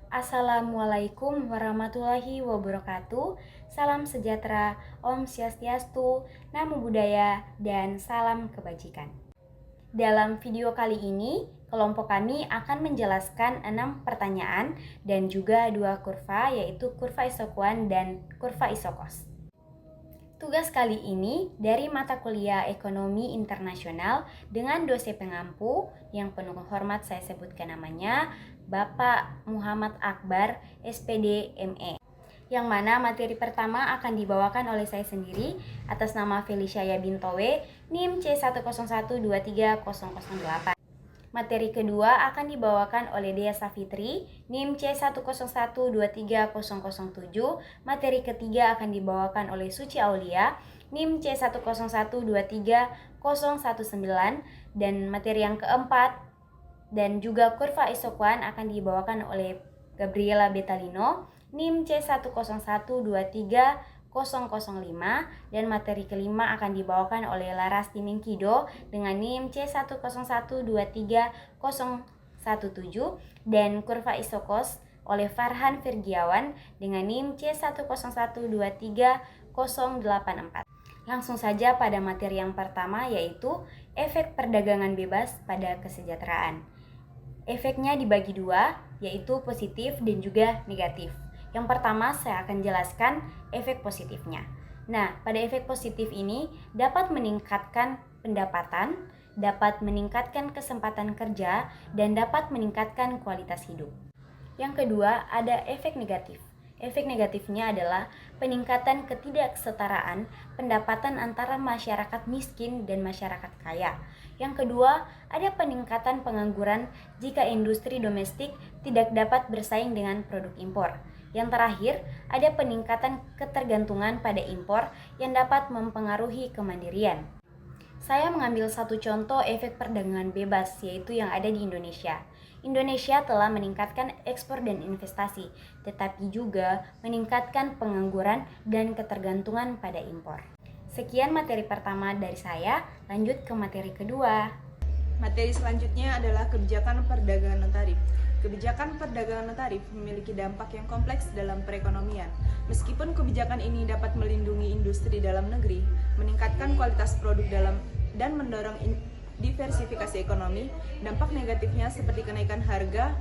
Assalamualaikum warahmatullahi wabarakatuh. Salam sejahtera, Om Swastiastu, Namo Buddhaya, dan salam kebajikan. Dalam video kali ini, kelompok kami akan menjelaskan 6 pertanyaan dan juga 2 kurva, yaitu kurva isokuan dan kurva isokos. Tugas kali ini dari mata kuliah Ekonomi Internasional dengan dosen pengampu yang penuh hormat saya sebutkan namanya Bapak Muhammad Akbar, SPD ME. Yang mana materi pertama akan dibawakan oleh saya sendiri atas nama Felicia Yabintowe, NIM C101230008. Materi kedua akan dibawakan oleh Dea Safitri, NIM C101230007. Materi ketiga akan dibawakan oleh Suci Aulia, NIM C101230019. Dan materi yang keempat dan juga kurva isokuan akan dibawakan oleh Gabriela Betalino, NIM C101230005. Dan materi kelima akan dibawakan oleh Laras Timingkido dengan NIM C101230017. Dan kurva isokos oleh Farhan Firgiawan dengan NIM C101230084. Langsung saja pada materi yang pertama, yaitu efek perdagangan bebas pada kesejahteraan. Efeknya dibagi dua, yaitu positif dan juga negatif. Yang pertama saya akan jelaskan efek positifnya. Nah, pada efek positif ini dapat meningkatkan pendapatan, dapat meningkatkan kesempatan kerja, dan dapat meningkatkan kualitas hidup. Yang kedua, ada efek negatif. Efek negatifnya adalah peningkatan ketidaksetaraan pendapatan antara masyarakat miskin dan masyarakat kaya. Yang kedua, ada peningkatan pengangguran jika industri domestik tidak dapat bersaing dengan produk impor. Yang terakhir, ada peningkatan ketergantungan pada impor yang dapat mempengaruhi kemandirian. Saya mengambil satu contoh efek perdagangan bebas, yaitu yang ada di Indonesia. Indonesia telah meningkatkan ekspor dan investasi, tetapi juga meningkatkan pengangguran dan ketergantungan pada impor. Sekian materi pertama dari saya, lanjut ke materi kedua. Materi selanjutnya adalah kebijakan perdagangan non tarif. Kebijakan perdagangan non tarif memiliki dampak yang kompleks dalam perekonomian. Meskipun kebijakan ini dapat melindungi industri dalam negeri, meningkatkan kualitas produk dan mendorong diversifikasi ekonomi, dampak negatifnya seperti kenaikan harga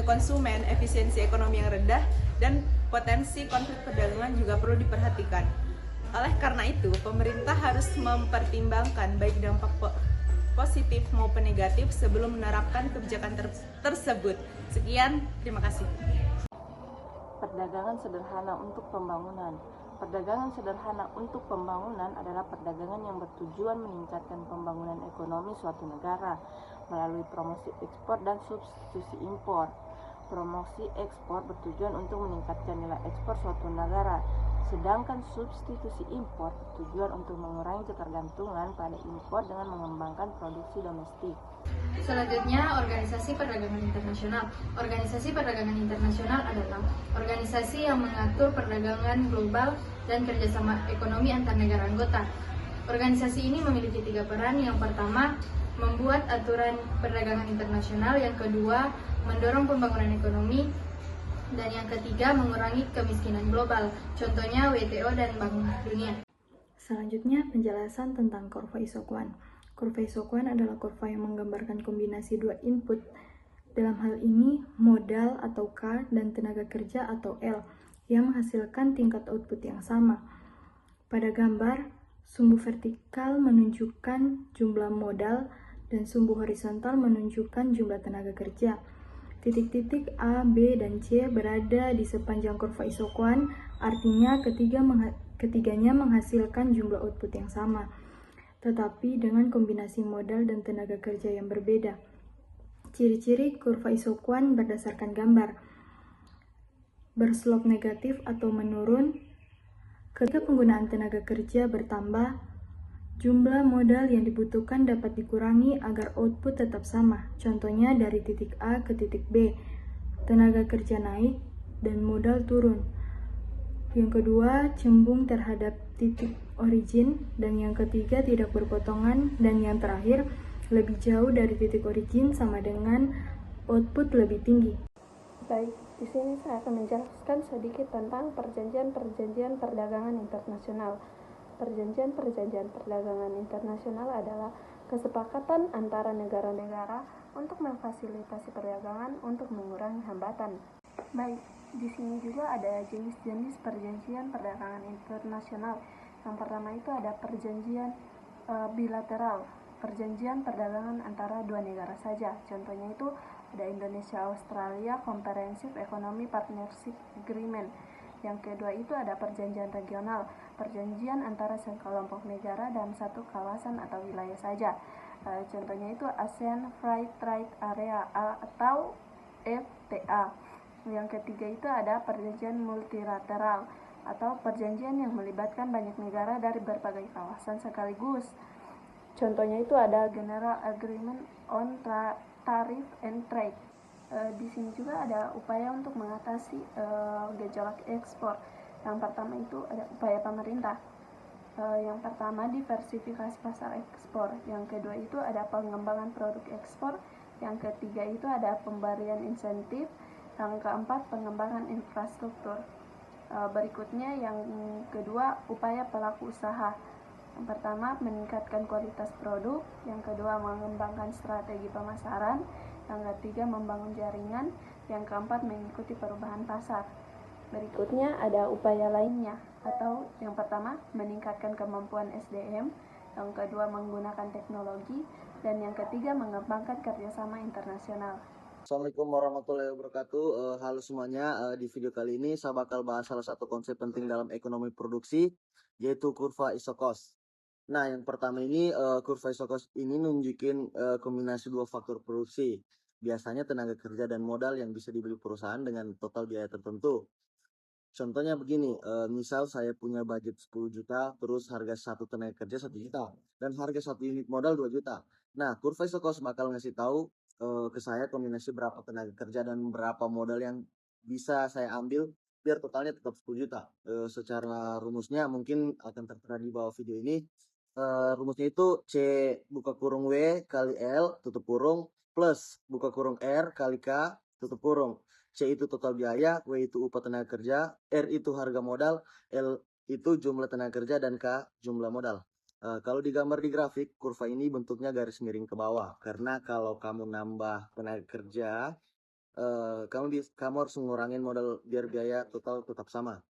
konsumen, efisiensi ekonomi yang rendah, dan potensi konflik perdagangan juga perlu diperhatikan. Oleh karena itu, pemerintah harus mempertimbangkan baik dampak positif maupun negatif sebelum menerapkan kebijakan tersebut. Sekian, terima kasih. Perdagangan sederhana untuk pembangunan. Perdagangan sederhana untuk pembangunan adalah perdagangan yang bertujuan meningkatkan pembangunan ekonomi suatu negara melalui promosi ekspor dan substitusi impor. Promosi ekspor bertujuan untuk meningkatkan nilai ekspor suatu negara, sedangkan substitusi impor bertujuan untuk mengurangi ketergantungan pada impor dengan mengembangkan produksi domestik. Selanjutnya, Organisasi Perdagangan Internasional. Organisasi Perdagangan Internasional adalah organisasi yang mengatur perdagangan global dan kerjasama ekonomi antar negara anggota. Organisasi ini memiliki 3 peran. Yang pertama, membuat aturan perdagangan internasional. Yang kedua, mendorong pembangunan ekonomi. Dan yang ketiga, mengurangi kemiskinan global. Contohnya WTO dan Bank Dunia. Selanjutnya, penjelasan tentang kurva isokuan. Kurva isokuan adalah kurva yang menggambarkan kombinasi 2 input. Dalam hal ini, modal atau K dan tenaga kerja atau L yang menghasilkan tingkat output yang sama. Pada gambar, sumbu vertikal menunjukkan jumlah modal dan sumbu horizontal menunjukkan jumlah tenaga kerja. Titik-titik A, B, dan C berada di sepanjang kurva isokuan, artinya ketiganya menghasilkan jumlah output yang sama, tetapi dengan kombinasi modal dan tenaga kerja yang berbeda. Ciri-ciri kurva isokuan berdasarkan gambar. Berslop negatif atau menurun. Ketika penggunaan tenaga kerja bertambah, jumlah modal yang dibutuhkan dapat dikurangi agar output tetap sama. Contohnya dari titik A ke titik B, tenaga kerja naik dan modal turun. Yang kedua, cembung terhadap titik origin, dan yang ketiga tidak berpotongan, dan yang terakhir lebih jauh dari titik origin sama dengan output lebih tinggi. Baik, di sini saya akan menjelaskan sedikit tentang perjanjian-perjanjian perdagangan internasional. Perjanjian-perjanjian perdagangan internasional adalah kesepakatan antara negara-negara untuk memfasilitasi perdagangan untuk mengurangi hambatan. Baik, di sini juga ada jenis-jenis perjanjian perdagangan internasional. Yang pertama itu ada perjanjian bilateral, perjanjian perdagangan antara dua negara saja. Contohnya itu ada Indonesia-Australia Comprehensive Economic Partnership Agreement. Yang kedua itu ada perjanjian regional, perjanjian antara sekelompok negara dalam satu kawasan atau wilayah saja. Contohnya itu ASEAN Free Trade Area atau FTA. Yang ketiga itu ada perjanjian multilateral atau perjanjian yang melibatkan banyak negara dari berbagai kawasan sekaligus. Contohnya itu ada General Agreement on Tariff and Trade. Di sini juga ada upaya untuk mengatasi gejolak ekspor. Yang pertama itu ada upaya pemerintah. Yang pertama diversifikasi pasar ekspor. Yang kedua itu ada pengembangan produk ekspor. Yang ketiga itu ada pemberian insentif. Yang keempat pengembangan infrastruktur. Berikutnya yang kedua upaya pelaku usaha. Yang pertama meningkatkan kualitas produk, yang kedua mengembangkan strategi pemasaran, yang ketiga membangun jaringan, yang keempat mengikuti perubahan pasar. Berikutnya ada upaya lainnya, atau yang pertama meningkatkan kemampuan SDM, yang kedua menggunakan teknologi, dan yang ketiga mengembangkan kerjasama internasional. Assalamualaikum warahmatullahi wabarakatuh. Halo semuanya. Di video kali ini saya bakal bahas salah satu konsep penting dalam ekonomi produksi, yaitu kurva Isokos. Nah, yang pertama ini kurva Isokos ini nunjukin kombinasi dua faktor produksi. Biasanya tenaga kerja dan modal yang bisa dibeli perusahaan dengan total biaya tertentu. Contohnya begini, misal saya punya budget 10 juta, terus harga satu tenaga kerja 1 juta, dan harga satu unit modal 2 juta. Nah, kurva Isokos bakal ngasih tahu ke saya kombinasi berapa tenaga kerja dan berapa modal yang bisa saya ambil biar totalnya tetap 10 juta. Secara rumusnya mungkin akan tertera di bawah video ini. Rumusnya itu C buka kurung W kali L tutup kurung plus buka kurung R kali K tutup kurung. C itu total biaya, W itu upah tenaga kerja, R itu harga modal, L itu jumlah tenaga kerja, dan K jumlah modal. Kalau digambar di grafik, kurva ini bentuknya garis miring ke bawah. Karena kalau kamu nambah tenaga kerja, kamu harus ngurangin modal biar biaya total tetap sama.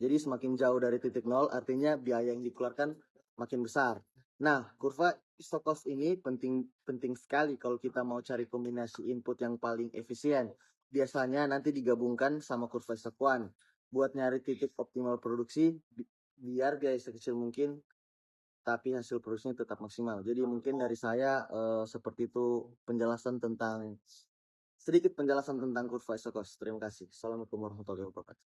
Jadi semakin jauh dari titik nol, artinya biaya yang dikeluarkan makin besar. Nah, kurva Isokos ini penting sekali kalau kita mau cari kombinasi input yang paling efisien. Biasanya nanti digabungkan sama kurva Isokwan buat nyari titik optimal produksi biar biaya sekecil mungkin tapi hasil produksinya tetap maksimal. Jadi mungkin dari saya seperti itu sedikit penjelasan tentang kurva Isokos. Terima kasih. Assalamualaikum warahmatullahi wabarakatuh.